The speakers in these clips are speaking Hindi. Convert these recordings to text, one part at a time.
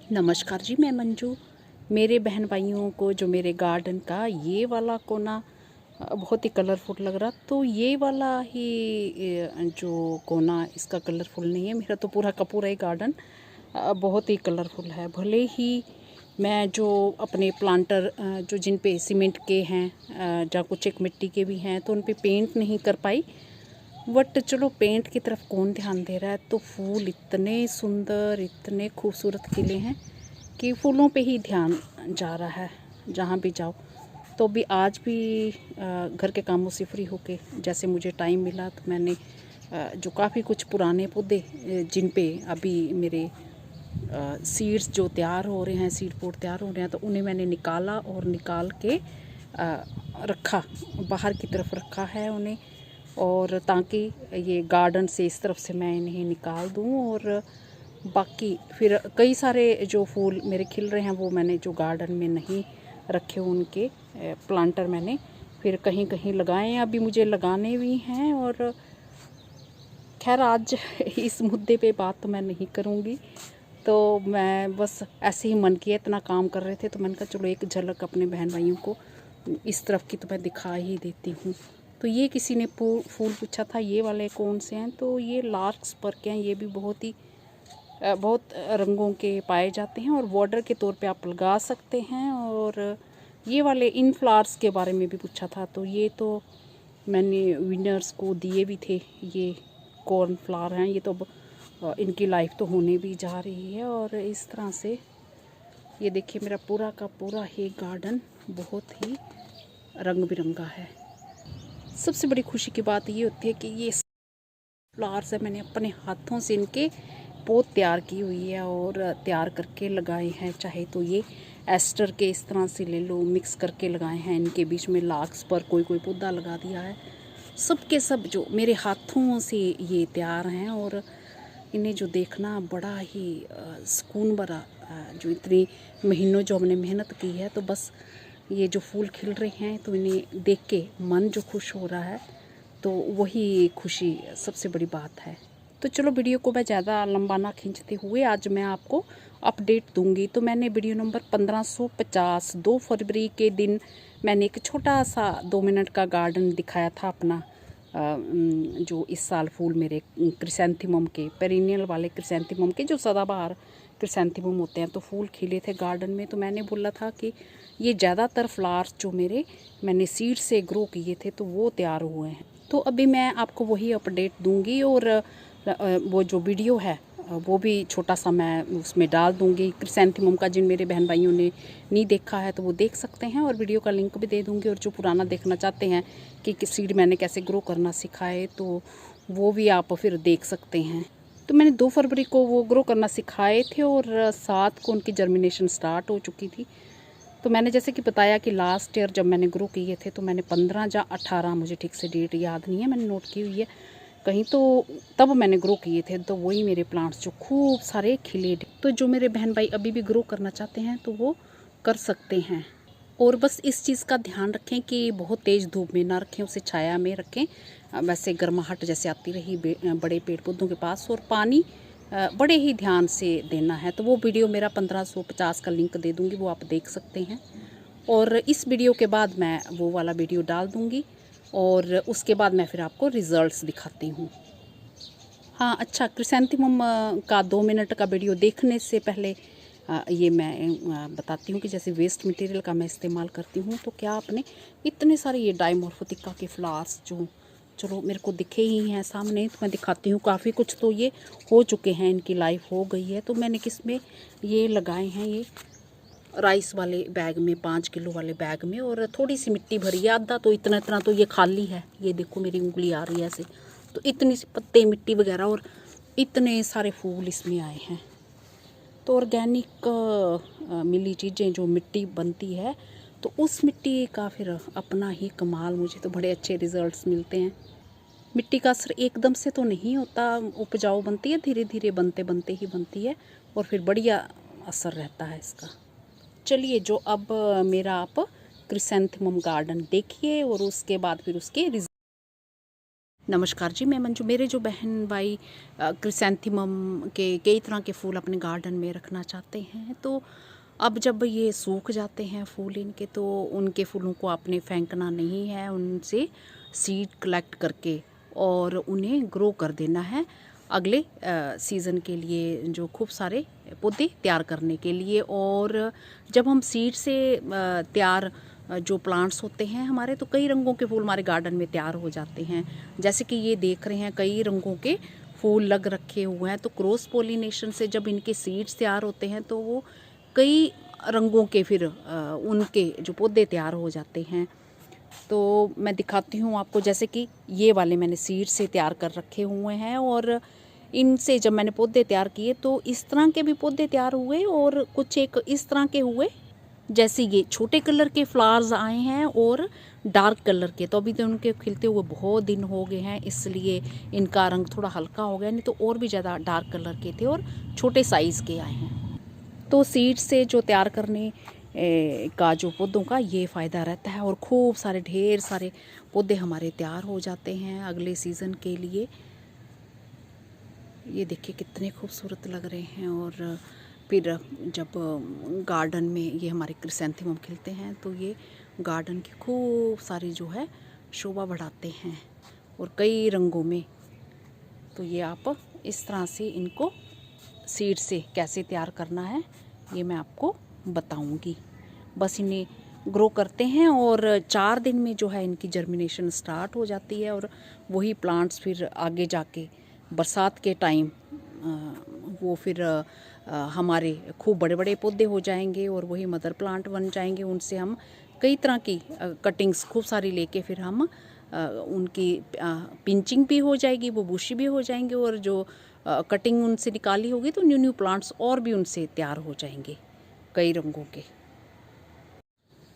नमस्कार जी, मैं मंजू। मेरे बहन भाइयों को जो मेरे गार्डन का ये वाला कोना बहुत ही कलरफुल लग रहा, तो ये वाला ही जो कोना इसका कलरफुल नहीं है। मेरा तो पूरा का पूरा ही गार्डन बहुत ही कलरफुल है। भले ही मैं जो अपने प्लांटर जो जिन पे सीमेंट के हैं या कुछ एक मिट्टी के भी हैं, तो उन पे पेंट नहीं कर पाई, बट चलो पेंट की तरफ कौन ध्यान दे रहा है। तो फूल इतने सुंदर, इतने खूबसूरत खिले हैं कि फूलों पे ही ध्यान जा रहा है जहाँ भी जाओ। तो भी आज भी घर के कामों से फ्री होके जैसे मुझे टाइम मिला, तो मैंने जो काफ़ी कुछ पुराने पौधे जिन पे अभी मेरे सीड्स जो तैयार हो रहे हैं, सीड पोट तैयार हो रहे हैं, तो उन्हें मैंने निकाला और निकाल के रखा, बाहर की तरफ रखा है उन्हें, और ताकि ये गार्डन से इस तरफ से मैं इन्हें निकाल दूं। और बाकी फिर कई सारे जो फूल मेरे खिल रहे हैं वो मैंने जो गार्डन में नहीं रखे, उनके प्लांटर मैंने फिर कहीं कहीं लगाए हैं, अभी मुझे लगाने भी हैं। और खैर आज इस मुद्दे पे बात तो मैं नहीं करूँगी, तो मैं बस ऐसे ही मन किया, इतना काम कर रहे थे तो मैंने कहा चलो एक झलक अपने बहन भाइयों को इस तरफ की तो मैं दिखा ही देती हूँ। तो ये किसी ने फूल पूछा था ये वाले कौन से हैं, तो ये लार्कस्पर के हैं। ये भी बहुत रंगों के पाए जाते हैं और बॉर्डर के तौर पे आप लगा सकते हैं। और ये वाले इन फ्लावर्स के बारे में भी पूछा था, तो ये तो मैंने विनर्स को दिए भी थे। ये कॉर्न फ्लावर हैं, ये तो इनकी लाइफ तो होने भी जा रही है। और इस तरह से ये देखिए मेरा पूरा का पूरा ही गार्डन बहुत ही रंग बिरंगा है। सबसे बड़ी खुशी की बात ये होती है कि ये फ्लावर्स है, मैंने अपने हाथों से इनके पौध तैयार की हुई है और तैयार करके लगाए हैं। चाहे तो ये एस्टर के इस तरह से ले लो, मिक्स करके लगाए हैं, इनके बीच में लार्कस्पर कोई कोई पौधा लगा दिया है। सब के सब जो मेरे हाथों से ये तैयार हैं और इन्हें जो देखना बड़ा ही सुकून भरा, जो इतनी महीनों जो हमने मेहनत की है, तो बस ये जो फूल खिल रहे हैं तो इन्हें देख के मन जो खुश हो रहा है, तो वही खुशी सबसे बड़ी बात है। तो चलो वीडियो को मैं ज़्यादा लंबा ना खींचते हुए आज मैं आपको अपडेट दूंगी। तो मैंने वीडियो नंबर 1550 2 फरवरी के दिन मैंने एक छोटा सा 2 मिनट का गार्डन दिखाया था अपना, जो इस साल फूल मेरे क्रिसैंथेमम के, पेरिनियल वाले क्रिसैंथेमम के जो सदाबहार क्रिसैंथेमम होते हैं, तो फूल खिले थे गार्डन में। तो मैंने बोला था कि ये ज़्यादातर फ्लावर्स जो मैंने सीड से ग्रो किए थे तो वो तैयार हुए हैं। तो अभी मैं आपको वही अपडेट दूंगी और वो जो वीडियो है वो भी छोटा सा मैं उसमें डाल दूंगी क्रिसैंथेमम का। जिन मेरे बहन भाइयों ने नहीं देखा है तो वो देख सकते हैं, और वीडियो का लिंक भी दे दूंगी। और जो पुराना देखना चाहते हैं कि सीड मैंने कैसे ग्रो करना सिखाए, तो वो भी आप फिर देख सकते हैं। तो मैंने 2 फरवरी को वो ग्रो करना सिखाए थे और 7 को उनकी जर्मिनेशन स्टार्ट हो चुकी थी। तो मैंने जैसे कि बताया कि लास्ट ईयर जब मैंने ग्रो किए थे तो मैंने 15 या 18, मुझे ठीक से डेट याद नहीं है, मैंने नोट की हुई है कहीं, तो तब मैंने ग्रो किए थे। तो वही मेरे प्लांट्स जो खूब सारे खिले। तो जो मेरे बहन भाई अभी भी ग्रो करना चाहते हैं तो वो कर सकते हैं। और बस इस चीज़ का ध्यान रखें कि बहुत तेज़ धूप में ना रखें, उसे छाया में रखें। वैसे गर्माहट जैसे आती रही बड़े पेड़ पौधों के पास, और पानी बड़े ही ध्यान से देना है। तो वो वीडियो मेरा 1550 का लिंक दे दूँगी, वो आप देख सकते हैं। और इस वीडियो के बाद मैं वो वाला वीडियो डाल दूँगी और उसके बाद मैं फिर आपको रिज़ल्ट्स दिखाती हूँ। हाँ अच्छा, क्रिसैंथेमम का 2 मिनट का वीडियो देखने से पहले ये मैं बताती हूँ कि जैसे वेस्ट मटेरियल का मैं इस्तेमाल करती हूँ, तो क्या आपने इतने सारे ये डाइमॉर्फोथिका के फ्लावर्स जो चलो मेरे को दिखे ही हैं सामने, तो मैं दिखाती हूँ। काफ़ी कुछ तो ये हो चुके हैं, इनकी लाइफ हो गई है। तो मैंने किस में ये लगाए हैं, ये राइस वाले बैग में, 5 किलो वाले बैग में, और थोड़ी सी मिट्टी भरी है। आधा तो इतना इतना तो ये खाली है, ये देखो मेरी उंगली आ रही है ऐसे, तो इतनी सी पत्ते मिट्टी वगैरह, और इतने सारे फूल इसमें आए हैं। तो ऑर्गेनिक मिली चीज़ें जो मिट्टी बनती है, तो उस मिट्टी का फिर अपना ही कमाल, मुझे तो बड़े अच्छे रिजल्ट्स मिलते हैं। मिट्टी का असर एकदम से तो नहीं होता, उपजाऊ बनती है, धीरे धीरे बनते बनते ही बनती है, और फिर बढ़िया असर रहता है इसका। चलिए, जो अब मेरा आप क्रिसैंथेमम गार्डन देखिए और उसके बाद फिर उसके नमस्कार जी, मैं मंजू। मेरे जो बहन भाई क्रिसैंथेमम के कई तरह के फूल अपने गार्डन में रखना चाहते हैं, तो अब जब ये सूख जाते हैं फूल इनके, तो उनके फूलों को आपने फेंकना नहीं है, उनसे सीड कलेक्ट करके और उन्हें ग्रो कर देना है अगले सीज़न के लिए, जो खूब सारे पौधे तैयार करने के लिए। और जब हम सीड से तैयार जो प्लांट्स होते हैं हमारे, तो कई रंगों के फूल हमारे गार्डन में तैयार हो जाते हैं। जैसे कि ये देख रहे हैं, कई रंगों के फूल लग रखे हुए हैं। तो क्रॉस पोलिनेशन से जब इनके सीड्स तैयार होते हैं, तो वो कई रंगों के फिर उनके जो पौधे तैयार हो जाते हैं। तो मैं दिखाती हूँ आपको, जैसे कि ये वाले मैंने सीड से तैयार कर रखे हुए हैं, और इनसे जब मैंने पौधे तैयार किए तो इस तरह के भी पौधे तैयार हुए, और कुछ एक इस तरह के हुए। जैसे ये छोटे कलर के फ्लावर्स आए हैं और डार्क कलर के, तो अभी तो उनके खिलते हुए बहुत दिन हो गए हैं, इसलिए इनका रंग थोड़ा हल्का हो गया, नहीं तो और भी ज़्यादा डार्क कलर के थे और छोटे साइज़ के आए हैं। तो सीड से जो तैयार करने का जो पौधों का ये फ़ायदा रहता है, और खूब सारे ढेर सारे पौधे हमारे तैयार हो जाते हैं अगले सीज़न के लिए। ये देखिए कितने खूबसूरत लग रहे हैं। और फिर जब गार्डन में ये हमारे क्रिसैंथेमम खिलते हैं, तो ये गार्डन की खूब सारी जो है शोभा बढ़ाते हैं, और कई रंगों में। तो ये आप इस तरह से इनको सीड से कैसे तैयार करना है, ये मैं आपको बताऊंगी। बस इन्हें ग्रो करते हैं, और 4 दिन में जो है इनकी जर्मिनेशन स्टार्ट हो जाती है, और वही प्लांट्स फिर आगे जाके बरसात के टाइम वो फिर हमारे खूब बड़े बड़े पौधे हो जाएंगे, और वही मदर प्लांट बन जाएंगे। उनसे हम कई तरह की कटिंग्स खूब सारी लेके फिर हम उनकी पिंचिंग भी हो जाएगी, वो बुशी भी हो जाएंगे, और जो कटिंग उनसे निकाली होगी तो न्यू न्यू प्लांट्स और भी उनसे तैयार हो जाएंगे कई रंगों के।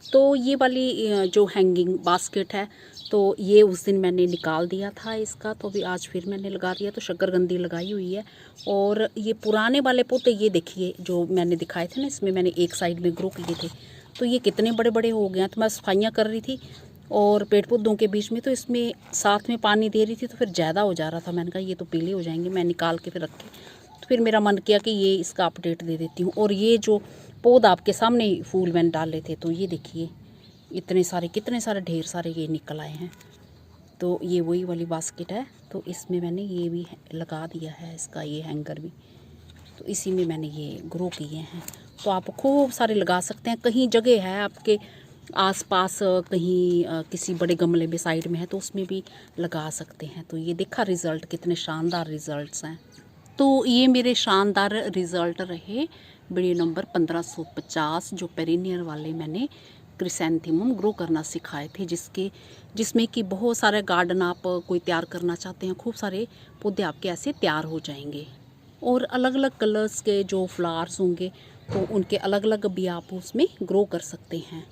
तो ये वाली जो हैंगिंग बास्केट है, तो ये उस दिन मैंने निकाल दिया था इसका, तो अभी आज फिर मैंने लगा दिया। तो शकरकंदी लगाई हुई है, और ये पुराने वाले पौधे ये देखिए जो मैंने दिखाए थे ना, इसमें मैंने एक साइड में ग्रो किए थे, तो ये कितने बड़े बड़े हो गए हैं। तो मैं सफाइयाँ कर रही थी और पेड़ पौधों के बीच में, तो इसमें साथ में पानी दे रही थी, तो फिर ज़्यादा हो जा रहा था। मैंने कहा ये तो पीले हो जाएंगे, मैं निकाल के फिर रखे। तो फिर मेरा मन किया कि ये इसका अपडेट दे देती हूँ। और ये जो पौधा आपके सामने ही फूल मैंने डाले थे, तो ये देखिए इतने सारे, कितने सारे ढेर सारे ये निकल आए हैं। तो ये वही वाली बास्केट है, तो इसमें मैंने ये भी लगा दिया है, इसका ये हैंगर भी, तो इसी में मैंने ये ग्रो किए हैं। तो आप खूब सारे लगा सकते हैं। कहीं जगह है आपके आसपास, कहीं किसी बड़े गमले में साइड में है, तो उसमें भी लगा सकते हैं। तो ये देखा रिज़ल्ट, कितने शानदार रिज़ल्ट्स हैं। तो ये मेरे शानदार रिज़ल्ट रहे वीडियो नंबर 1550, जो पेरिनियर वाले मैंने क्रिसैंथेमम ग्रो करना सिखाए थे, जिसमें कि बहुत सारे गार्डन आप कोई तैयार करना चाहते हैं, खूब सारे पौधे आपके ऐसे तैयार हो जाएंगे। और अलग अलग कलर्स के जो फ्लावर्स होंगे, तो उनके अलग अलग भी आप उसमें ग्रो कर सकते हैं।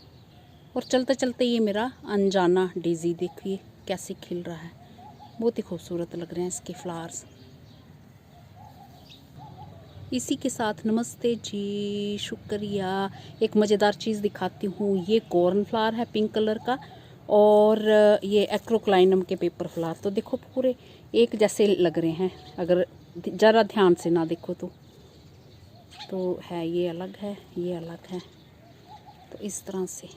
और चलते चलते ये मेरा अनजाना डेज़ी देखिए कैसे खिल रहा है, बहुत ही खूबसूरत लग रहे हैं इसके फ्लावर्स। इसी के साथ नमस्ते जी, शुक्रिया। एक मज़ेदार चीज़ दिखाती हूँ, ये कॉर्न फ्लावर है पिंक कलर का, और ये एक्रोक्लाइनम के पेपर फ्लावर। तो देखो पूरे एक जैसे लग रहे हैं, अगर ज़रा ध्यान से ना देखो तो है, ये अलग है, ये अलग है। तो इस तरह से